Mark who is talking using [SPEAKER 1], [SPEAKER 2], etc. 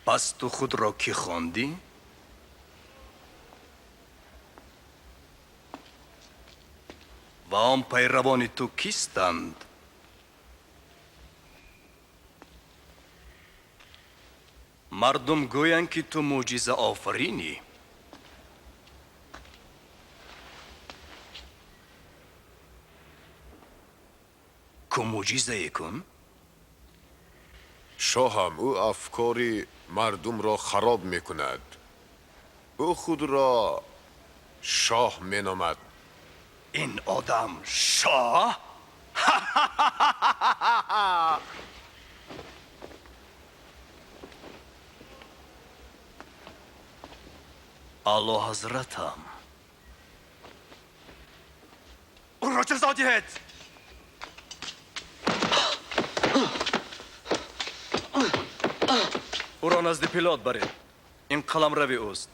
[SPEAKER 1] پس تو خود را کی خواندی؟ و آن پیروان تو کیستند؟ مردم گویند که تو معجزه آفرینی. که معجزه کن؟
[SPEAKER 2] شاهم او افکاری مردم را خراب میکند. او خود را شاه مینامد.
[SPEAKER 1] این آدم شاه؟ اعلی حضرتم، او را جزا دهید. او را نزد پیلات برید. این قلم روی اوست.